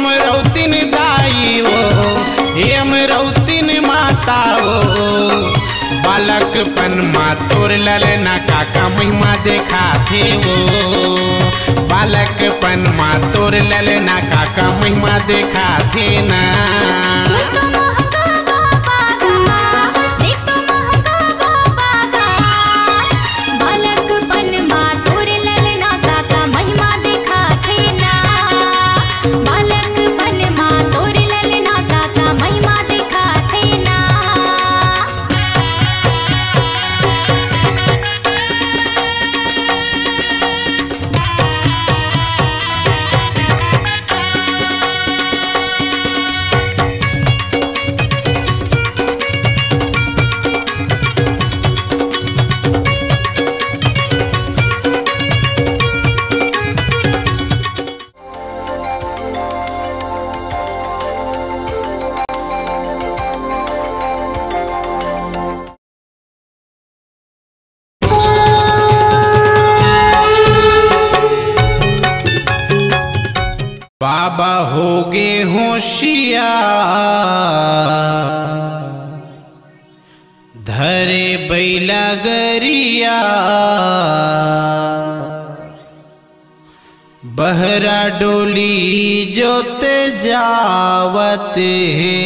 अमरौतीन दाई वो, हे अमरौतीन माता वो, बालकपन माँ तोर ललना काका महिमा देखा थे वो, बालकपन माँ तोर ललना काका महिमा देखा थे ना। बाबा होगे होशियार, धरे बैला गरिया, बहरा डोली जोते जावत है।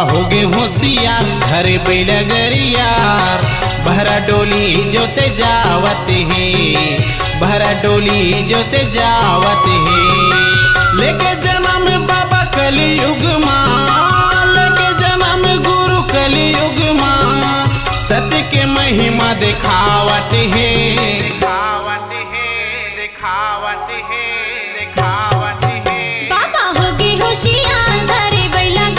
होगे होशियार, धरे बैला गरियार, बहरा डोली जोते जावत है, बहरा डोली जोते जावत है। लेके जन्म बाबा कलयुग माँ, लेके जन्म गुरु कलयुग माँ, सत्य के महिमा दिखावत है, दिखावत है, दिखावत है, दिखावत है। बाबा होगे होशियार, धरे बैला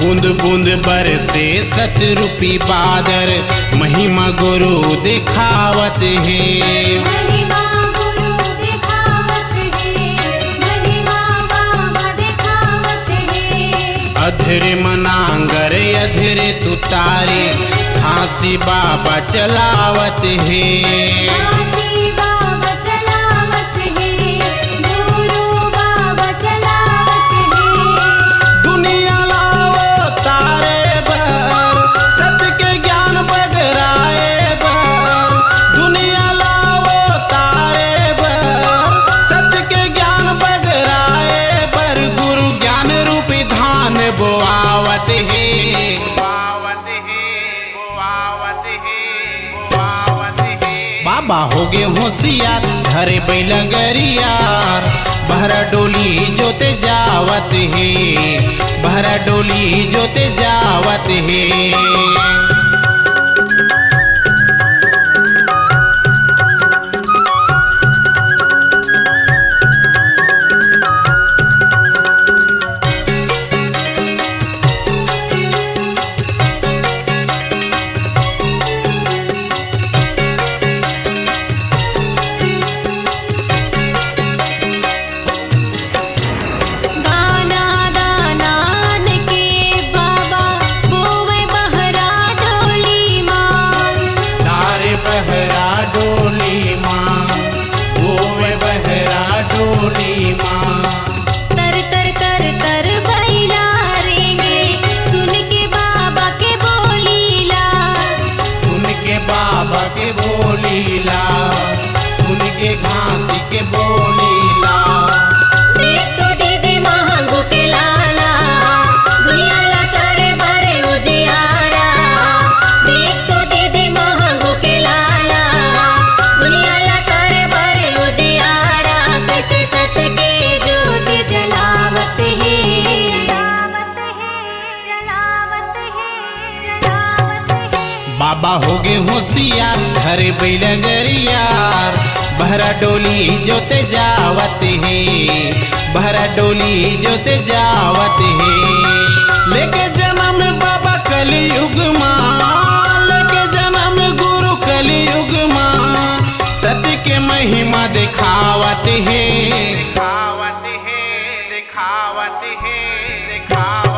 बूंद बूंद बरसे सतरूपी बादर, महिमा गुरु दिखावत है, महिमा गुरु दिखावत है, महिमा बाबा दिखावत है। अधरे मनांगर अधरे तुतारे, फांसी बाबा चलावत है, बोआवत है, बोआवत है, बोआवत है, बोआवत है। बाबा होगे होशियार, धरे बैला गरियार, बहरा डोली जोते जावत है, बहरा डोली जोते जावत है। दाना दानान के बाबा बोवे बहरा महिमा। तर तर तर तर बैला रेंगे सुन के बाबा के बोलीला, सुन के बाबा के बोलीला, सुन के घासी के बोलीला। देख तो दीदी महंगू के लाला, दुनिया ला करे बारे उजियारा। देख तो दीदी महंगू के लाला, दुनिया ला करे बारे उजियारा। कैसे सत के ज्योति जलावत है, बाबा हो गए होशियार घरे बैला गरियार। बहरा डोली जोते जावत है, बहरा डोली जोते जावत है। लेके जन्म बाबा कलयुग माँ, लेके जन्म गुरु कलयुग माँ। सत्य के महिमा दिखावत है, दिखावत है, दिखावत है, दिखावत।